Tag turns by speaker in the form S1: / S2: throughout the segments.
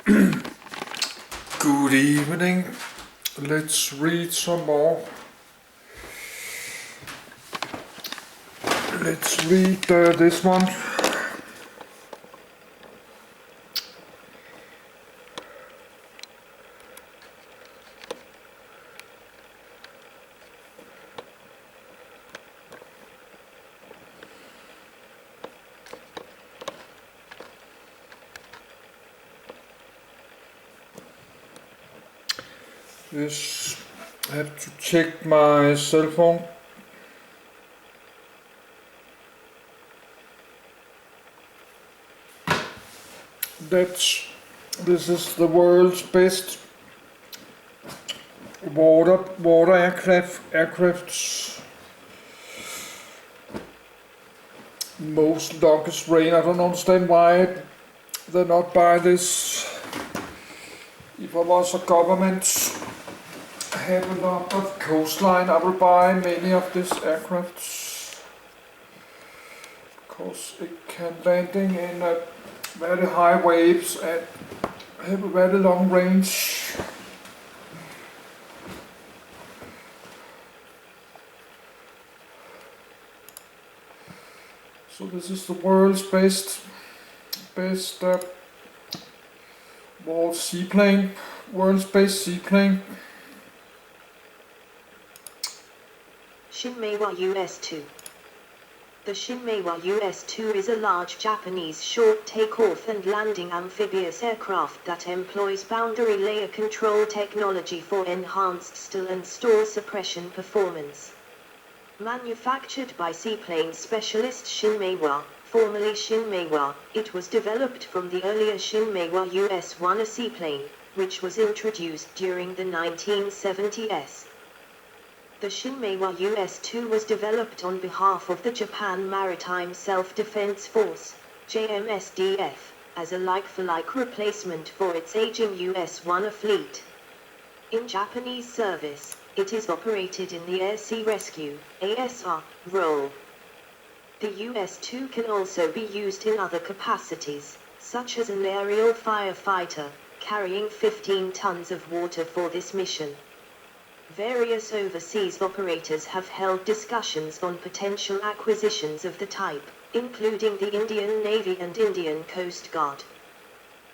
S1: Good evening. Let's read some more. Let's read this one. Yes, I have to check my cell phone. This is the world's best water aircrafts. Most longest range. I don't understand why they're not by this. If I was a government, have a lot of coastline, I will buy many of these aircrafts, because it can landing in very high waves and have a very long range. So this is the world's best seaplane, world's best seaplane.
S2: ShinMaywa US-2. The ShinMaywa US-2 is a large Japanese short takeoff and landing amphibious aircraft that employs boundary layer control technology for enhanced still and store suppression performance. Manufactured by seaplane specialist ShinMaywa, formerly ShinMaywa, it was developed from the earlier ShinMaywa US-1, a seaplane, which was introduced during the 1970s. The ShinMaywa US-2 was developed on behalf of the Japan Maritime Self-Defense Force, JMSDF, as a like-for-like replacement for its aging US-1 fleet. In Japanese service, it is operated in the Air-Sea Rescue (ASR) role. The US-2 can also be used in other capacities, such as an aerial firefighter, carrying 15 tons of water for this mission. Various overseas operators have held discussions on potential acquisitions of the type, including the Indian Navy and Indian Coast Guard.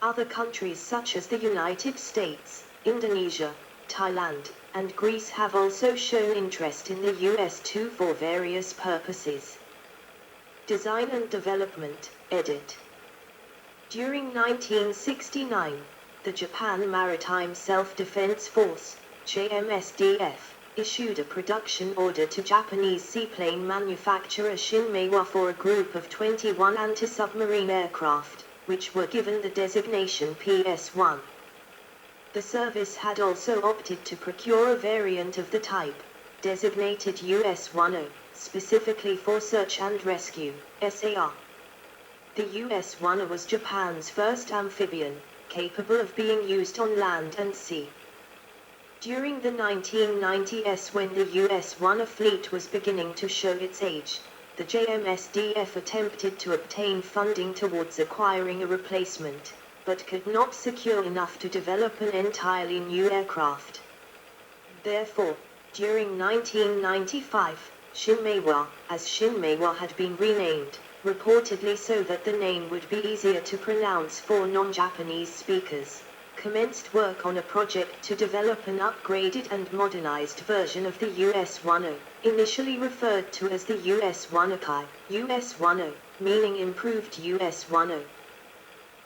S2: Other countries such as the United States, Indonesia, Thailand, and Greece have also shown interest in the US-2 for various purposes. Design and development, edit. During 1969, the Japan Maritime Self-Defense Force, JMSDF, issued a production order to Japanese seaplane manufacturer ShinMaywa for a group of 21 anti-submarine aircraft, which were given the designation PS-1. The service had also opted to procure a variant of the type, designated US-10, specifically for search and rescue, SAR. The US-10 was Japan's first amphibian, capable of being used on land and sea. During the 1990s, when the US-1 fleet was beginning to show its age, the JMSDF attempted to obtain funding towards acquiring a replacement, but could not secure enough to develop an entirely new aircraft. Therefore, during 1995, ShinMaywa, as ShinMaywa had been renamed, reportedly so that the name would be easier to pronounce for non-Japanese speakers, commenced work on a project to develop an upgraded and modernized version of the US-10, initially referred to as the US-10Kai, US-10, meaning improved US-10.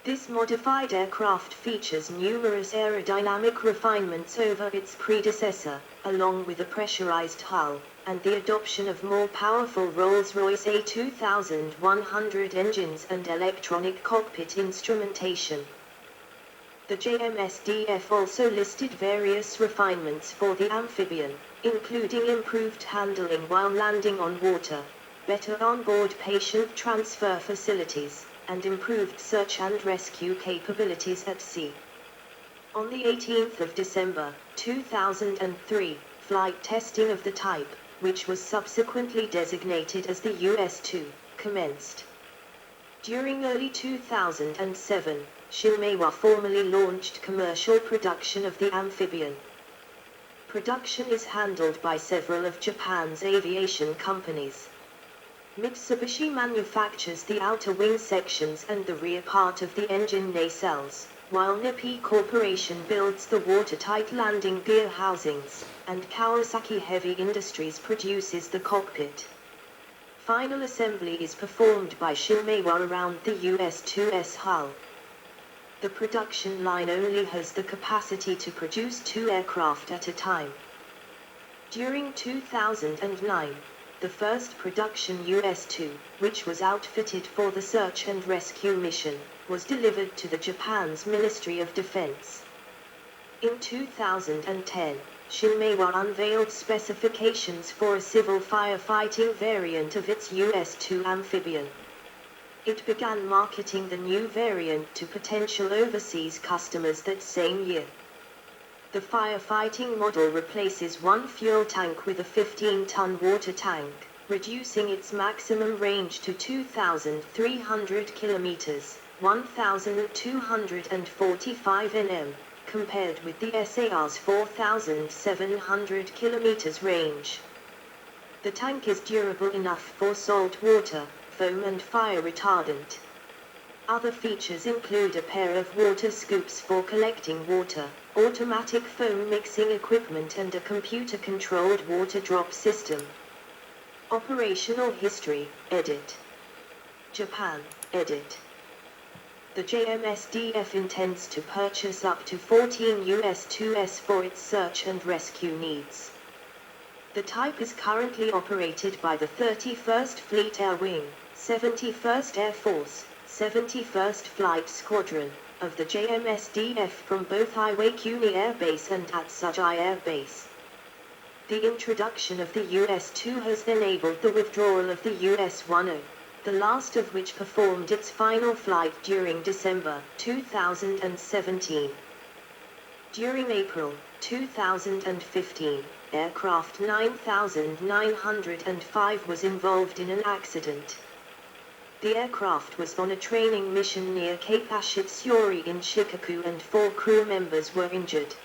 S2: This modified aircraft features numerous aerodynamic refinements over its predecessor, along with a pressurized hull, and the adoption of more powerful Rolls-Royce A2100 engines and electronic cockpit instrumentation. The JMSDF also listed various refinements for the amphibian, including improved handling while landing on water, better onboard patient transfer facilities, and improved search and rescue capabilities at sea. On the 18th of December, 2003, flight testing of the type, which was subsequently designated as the US-2, commenced. During early 2007, ShinMaywa formally launched commercial production of the amphibian. Production is handled by several of Japan's aviation companies. Mitsubishi manufactures the outer wing sections and the rear part of the engine nacelles, while Nippon Corporation builds the watertight landing gear housings, and Kawasaki Heavy Industries produces the cockpit. Final assembly is performed by ShinMaywa around the US-2's hull. The production line only has the capacity to produce 2 aircraft at a time. During 2009, the first production US-2, which was outfitted for the search and rescue mission, was delivered to the Japan's Ministry of Defense. In 2010, ShinMaywa unveiled specifications for a civil firefighting variant of its US-2 amphibian. It began marketing the new variant to potential overseas customers that same year. The firefighting model replaces one fuel tank with a 15-ton water tank, reducing its maximum range to 2,300 kilometers, 1,245 nm, compared with the SAR's 4,700 kilometers range. The tank is durable enough for salt water, foam and fire retardant. Other features include a pair of water scoops for collecting water, automatic foam mixing equipment and a computer-controlled water drop system. Operational history, edit. Japan, edit. The JMSDF intends to purchase up to 14 US-2s for its search and rescue needs. The type is currently operated by the 31st Fleet Air Wing, 71st Air Force, 71st Flight Squadron, of the JMSDF from both Iwakuni Air Base and Atsugi Air Base. The introduction of the US-2 has enabled the withdrawal of the US-10, the last of which performed its final flight during December 2017. During April 2015, aircraft 9905 was involved in an accident. The aircraft was on a training mission near Cape Ashitsuri in Shikoku and 4 crew members were injured.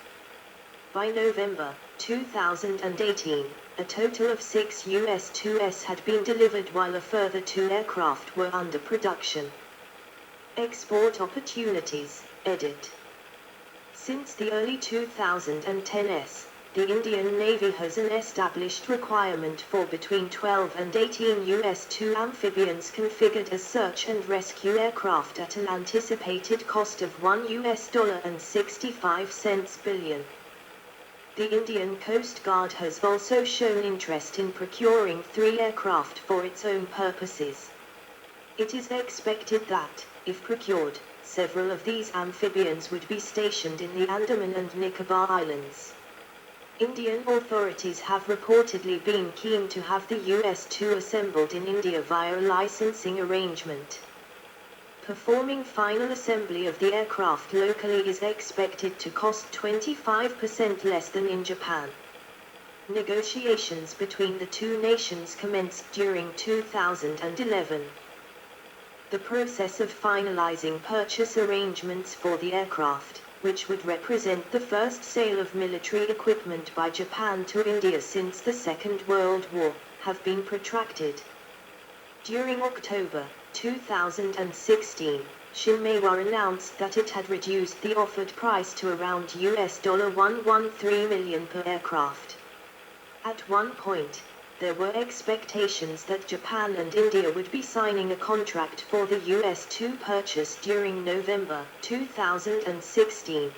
S2: By November 2018, a total of 6 US-2s had been delivered while a further 2 aircraft were under production. Export opportunities, edit. Since the early 2010s, the Indian Navy has an established requirement for between 12 and 18 US-2 amphibians configured as search and rescue aircraft at an anticipated cost of $1.65 billion. The Indian Coast Guard has also shown interest in procuring 3 aircraft for its own purposes. It is expected that, if procured, several of these amphibians would be stationed in the Andaman and Nicobar Islands. Indian authorities have reportedly been keen to have the US-2 assembled in India via a licensing arrangement. Performing final assembly of the aircraft locally is expected to cost 25% less than in Japan. Negotiations between the two nations commenced during 2011. The process of finalizing purchase arrangements for the aircraft, which would represent the first sale of military equipment by Japan to India since the Second World War, have been protracted. During October 2016, ShinMaywa announced that it had reduced the offered price to around $113 million per aircraft. At one point, there were expectations that Japan and India would be signing a contract for the US-2 purchase during November 2016.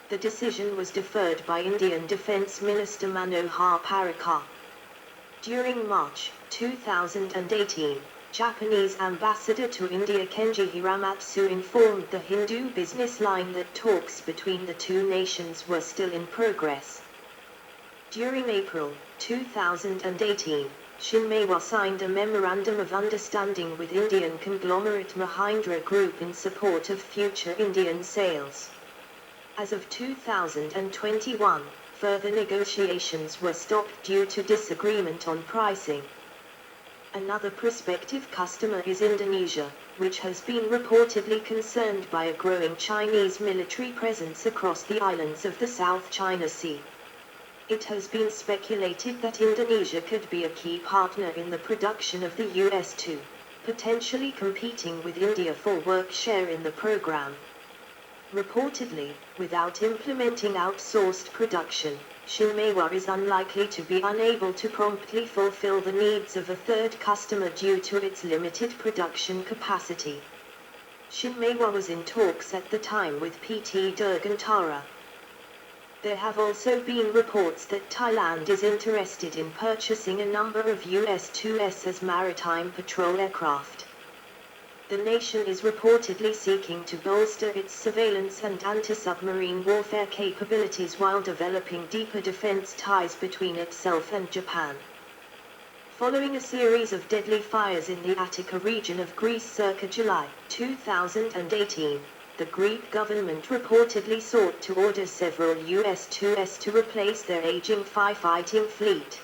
S2: The decision was deferred by Indian Defence Minister Manohar Parrikar. During March 2018, Japanese ambassador to India Kenji Hiramatsu informed the Hindu business line that talks between the two nations were still in progress. During April 2018, ShinMaywa signed a Memorandum of Understanding with Indian conglomerate Mahindra Group in support of future Indian sales. As of 2021, further negotiations were stopped due to disagreement on pricing. Another prospective customer is Indonesia, which has been reportedly concerned by a growing Chinese military presence across the islands of the South China Sea. It has been speculated that Indonesia could be a key partner in the production of the US-2, potentially competing with India for work share in the program. Reportedly, without implementing outsourced production, ShinMaywa is unlikely to be unable to promptly fulfill the needs of a third customer due to its limited production capacity. ShinMaywa was in talks at the time with PT Dirgantara. There have also been reports that Thailand is interested in purchasing a number of US-2s as maritime patrol aircraft. The nation is reportedly seeking to bolster its surveillance and anti-submarine warfare capabilities while developing deeper defense ties between itself and Japan. Following a series of deadly fires in the Attica region of Greece circa July 2018, the Greek government reportedly sought to order several US-2s to replace their aging firefighting fleet.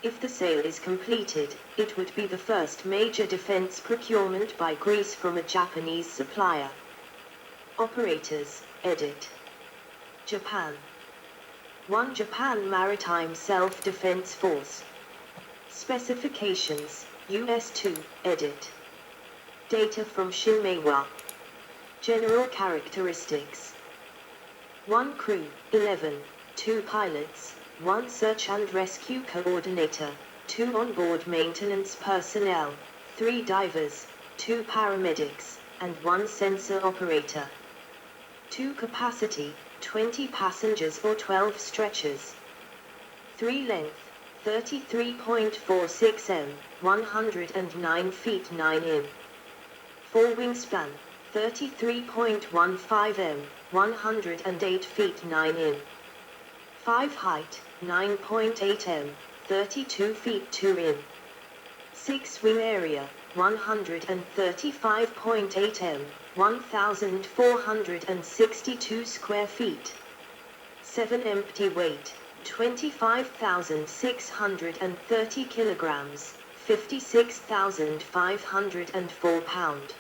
S2: If the sale is completed, it would be the first major defense procurement by Greece from a Japanese supplier. Operators, edit. Japan. 1 Japan Maritime Self-Defense Force. Specifications, US-2, edit. Data from ShinMaywa. General characteristics. 1 crew, 11, 2 pilots, 1 search and rescue coordinator, 2 onboard maintenance personnel, 3 divers, 2 paramedics, and 1 sensor operator. 2 capacity, 20 passengers or 12 stretchers. 3 length, 33.46 m, 109 feet 9 in. 4 wingspan, 33.15 m, 108 feet 9 in. 5 height, 9.8 m, 32 feet 2 in. 6 wing area, 135.8 m, 1,462 square feet. 7 empty weight, 25,630 kilograms, 56,504 pound.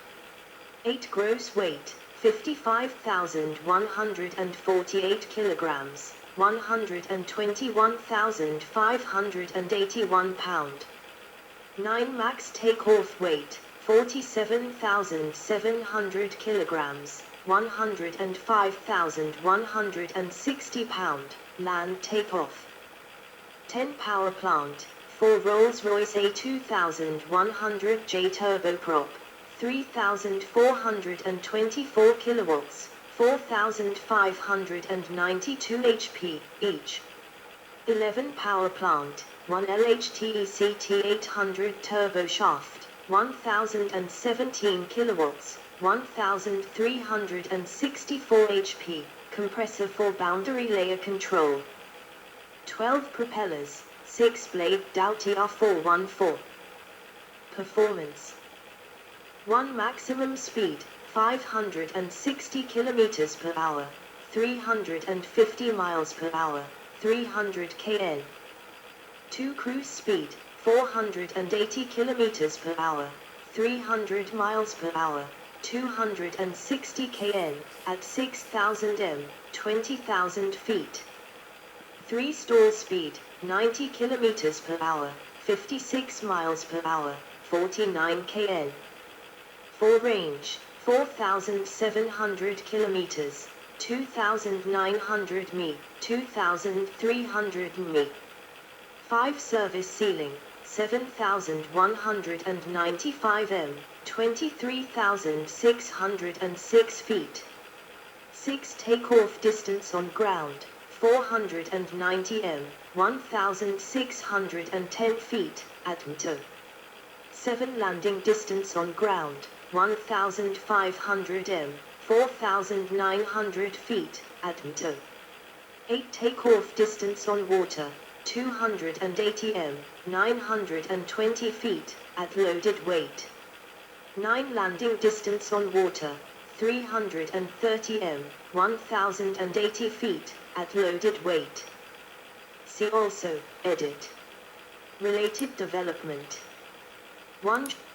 S2: 8 gross weight, 55,148 kilograms, 121,581 pound. 9 max takeoff weight, 47,700 kilograms, 105,160 pound, land takeoff. 10 power plant, 4 Rolls-Royce A2100J turboprop, 3,424 kilowatts, 4,592 HP, each. 11 power plant, 1 LHTECT800 turboshaft, 1,017 kilowatts, 1,364 HP, compressor for boundary layer control. 12 propellers, 6-blade Doughty R414. Performance. 1 maximum speed, 560 km per hour, 350 miles per hour, 300 kn. 2 cruise speed, 480 km per hour, 300 miles per hour, 260 kn, at 6,000 m, 20,000 feet. 3 stall speed, 90 km per hour, 56 miles per hour, 49 kn. 4 range, 4,700 kilometers, 2,900 mi, 2,300 mi. 5 service ceiling, 7,195 m, 23,606 feet. 6 takeoff distance on ground, 490 m, 1,610 feet, at MTO. 7 landing distance on ground, 1,500 m, 4,900 feet, at MTO. 8 takeoff distance on water, 280 m, 920 feet, at loaded weight. 9 landing distance on water, 330 m, 1,080 feet, at loaded weight. See also, edit. Related development. 1